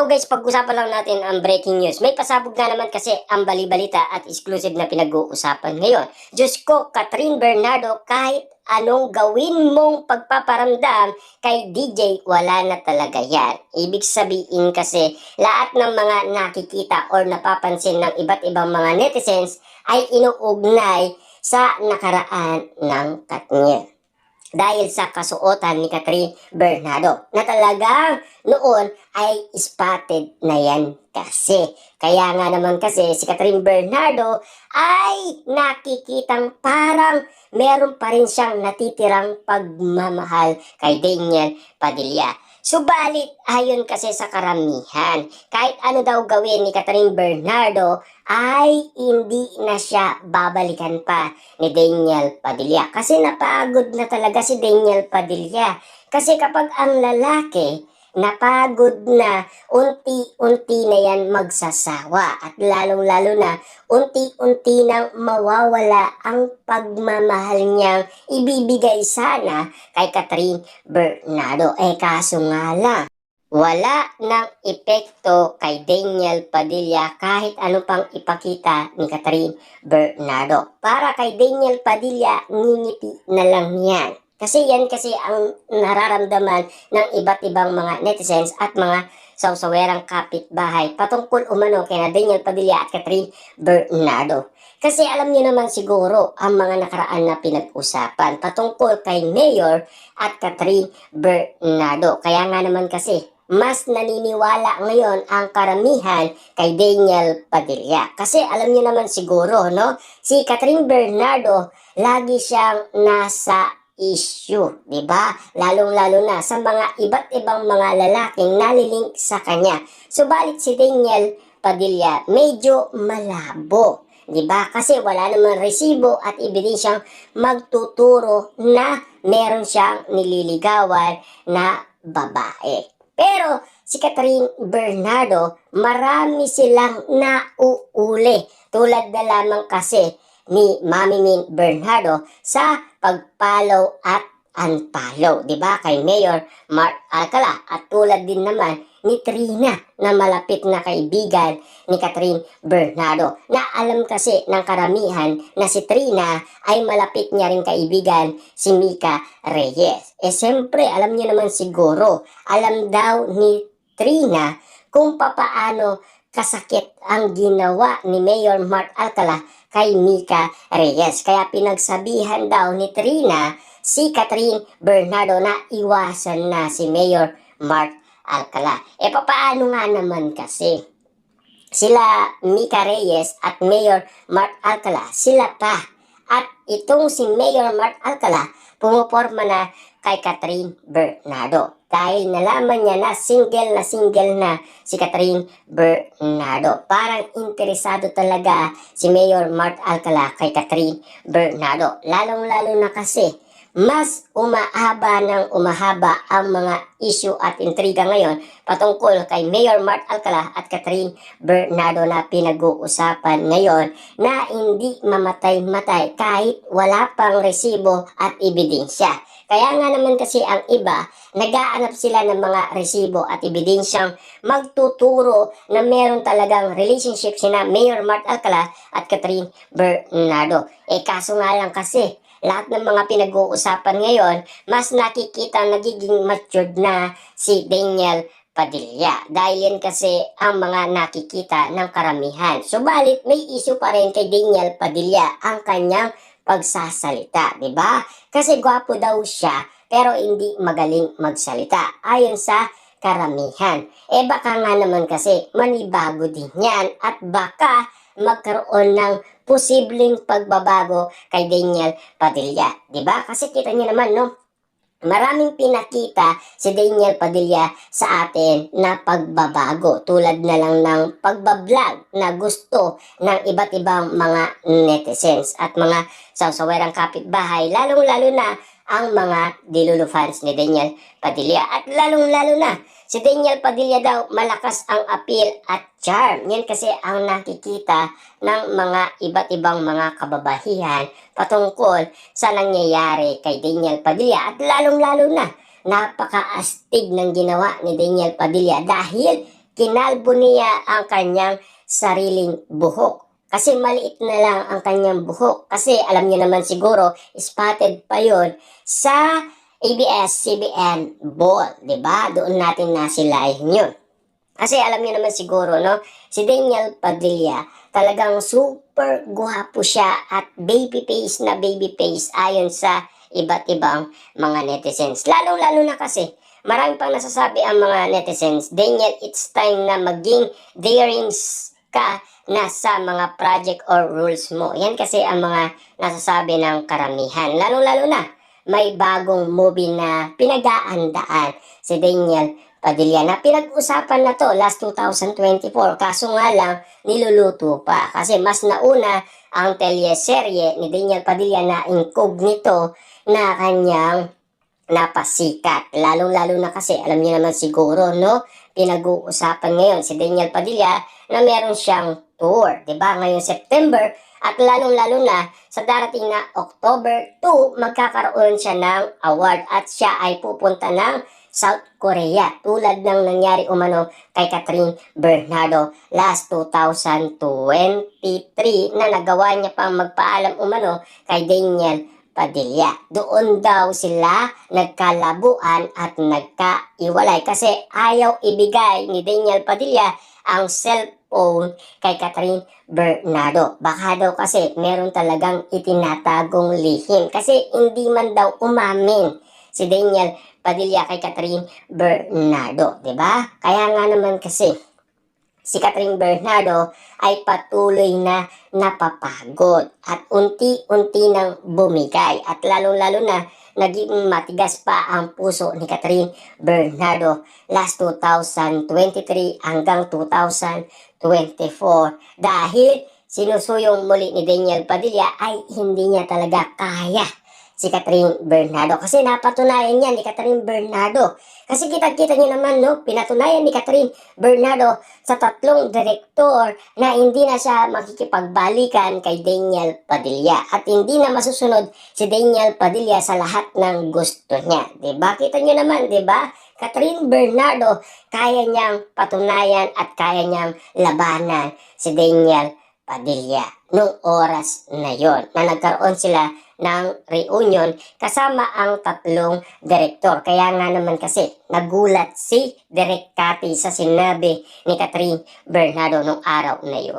guys, pag-usapan lang natin ang breaking news. May pasabog na naman kasi ang bali-balita at exclusive na pinag-uusapan ngayon. Diyos ko, Catherine Bernardo, kahit anong gawin mong pagpaparamdam kay DJ, wala na talaga yan. Ibig sabihin kasi lahat ng mga nakikita or napapansin ng iba't ibang mga netizens ay inuugnay sa nakaraan ng Katniel. Dahil sa kasuotan ni Catherine Bernardo na talagang noon ay spotted na yan kasi. Kaya nga naman kasi si Catherine Bernardo ay nakikitang parang meron pa rin siyang natitirang pagmamahal kay Daniel Padilla. Subalit, ayon kasi sa karamihan, kahit ano daw gawin ni Catherine Bernardo, ay hindi na siya babalikan pa ni Daniel Padilla. Kasi napagod na talaga si Daniel Padilla. Kasi kapag ang lalaki napagod na, unti-unti na yan magsasawa. At lalong-lalo na, unti-unti nang mawawala ang pagmamahal niyang ibibigay sana kay Catherine Bernardo. Kaso nga lang, wala ng epekto kay Daniel Padilla kahit ano pang ipakita ni Catherine Bernardo. Para kay Daniel Padilla, ngingiti na lang yan. Kasi yan kasi ang nararamdaman ng iba't ibang mga netizens at mga sawsawerang kapitbahay patungkol umano kay Daniel Padilla at Catherine Bernardo. Kasi alam niyo naman siguro ang mga nakaraan na pinag-usapan patungkol kay Mayor at Catherine Bernardo. Kaya nga naman kasi mas naniniwala ngayon ang karamihan kay Daniel Padilla. Kasi alam niyo naman siguro, no? Si Catherine Bernardo, lagi siyang nasa issue, di ba? Lalong-lalo na sa mga iba't ibang mga lalaking nalilink sa kanya. Subalit si Daniel Padilla, medyo malabo. Diba? Kasi wala namang resibo at ebidensyang magtuturo na meron siyang nililigawan na babae. Pero si Catherine Bernardo, marami silang nauuli. Tulad na lamang kasi ni Mami Min Bernardo sa pag-follow at unfollow, di ba? Kay Mayor Mark Alcala at tulad din naman ni Trina na malapit na kaibigan ni Catherine Bernardo na alam kasi ng karamihan na si Trina ay malapit niya rin kaibigan si Mika Reyes. Siyempre, alam niyo naman siguro, alam daw ni Trina kung papaano kasakit ang ginawa ni Mayor Mark Alcala kay Mika Reyes. Kaya pinagsabihan daw ni Trina si Catherine Bernardo na iwasan na si Mayor Mark Alcala. Papaano nga naman kasi sila Mika Reyes at Mayor Mark Alcala, sila pa. At itong si Mayor Mark Alcala, pumuporma na kay Catherine Bernardo. Dahil nalaman niya na single na si Catherine Bernardo. Parang interesado talaga si Mayor Mark Alcala kay Catherine Bernardo. Lalong-lalo na kasi mas umahaba ng umahaba ang mga issue at intriga ngayon patungkol kay Mayor Mark Alcala at Catherine Bernardo na pinag-uusapan ngayon na hindi mamatay-matay kahit wala pang resibo at ebidensya. Kaya nga naman kasi ang iba, nag-aanap sila ng mga resibo at ebidensyang magtuturo na meron talagang relationship sina Mayor Mark Alcala at Catherine Bernardo. Kaso nga lang kasi, lahat ng mga pinag-uusapan ngayon, mas nakikita nagiging matured na si Daniel Padilla. Dahil yan kasi ang mga nakikita ng karamihan. Subalit, may issue pa rin kay Daniel Padilla ang kanyang pagsasalita, di ba? Kasi gwapo daw siya, pero hindi magaling magsalita. Ayon sa karamihan. Baka nga naman kasi manibago din yan at baka magkaroon ng posibleng pagbabago kay Daniel Padilla. Diba? Kasi kita niyo naman, no? Maraming pinakita si Daniel Padilla sa atin na pagbabago. Tulad na lang ng pagbablog na gusto ng iba't ibang mga netizens at mga sawsawerang kapitbahay. Lalong-lalo na ang mga Dilulu fans ni Daniel Padilla. At lalong-lalo na, si Daniel Padilla daw malakas ang appeal at charm. Yan kasi ang nakikita ng mga iba't ibang mga kababahihan patungkol sa nangyayari kay Daniel Padilla. At lalong-lalo na, napaka-astig ng ginawa ni Daniel Padilla dahil kinalbo niya ang kanyang sariling buhok. Kasi maliit na lang ang kanyang buhok. Kasi alam niyo naman siguro, spotted pa yon sa ABS-CBN ball, 'di ba? Doon natin nasilayan yun. Kasi alam niyo naman siguro, no? Si Daniel Padilla, talagang super guwapo siya at baby face na baby face ayon sa iba't ibang mga netizens. Lalo-lalo na kasi, marami pang nasasabi ang mga netizens, Daniel, it's time na maging daring ka na sa mga project or rules mo. Yan kasi ang mga nasasabi ng karamihan. Lalo-lalo na, may bagong movie na pinag-aandaan si Daniel Padilla na pinag-usapan na to last 2024. Kaso nga lang, niluluto pa. Kasi mas nauna ang teleserye ni Daniel Padilla na incognito na kanyang napasikat. Lalong-lalo na kasi, alam niyo naman siguro, no? Pinag-uusapan ngayon si Daniel Padilla na meron siyang tour, 'di ba? Ngayong September at lalong-lalo na sa darating na October 2, magkakaroon siya ng award at siya ay pupunta ng South Korea tulad ng nangyari umano kay Catherine Bernardo last 2023 na nagawa niya pang magpaalam umano kay Daniel Padilla. Doon daw sila nagkalabuan at nagkaiwalay kasi ayaw ibigay ni Daniel Padilla ang cellphone kay Catherine Bernardo. Baka daw kasi meron talagang itinatagong lihim kasi hindi man daw umamin si Daniel Padilla kay Catherine Bernardo, 'di ba? Kaya nga naman kasi si Catherine Bernardo ay patuloy na napapagod at unti-unti nang bumigay at lalong-lalo na naging matigas pa ang puso ni Catherine Bernardo last 2023 hanggang 2024 dahil sinusuyong muli ni Daniel Padilla ay hindi niya talaga kaya si Catherine Bernardo. Kasi napatunayan niya ni Catherine Bernardo. Kasi kita-kita niyo naman, no? Pinatunayan ni Catherine Bernardo sa 3 direktor na hindi na siya makikipagbalikan kay Daniel Padilla. At hindi na masusunod si Daniel Padilla sa lahat ng gusto niya. Diba? Kita niyo naman, diba? Catherine Bernardo, kaya niyang patunayan at kaya niyang labanan si Daniel Padilla nung oras na yon na nagkaroon sila ng reunion kasama ang 3 direktor. Kaya nga naman kasi nagulat si Direk Cathy sa sinabi ni Catherine Bernardo nung araw na yun.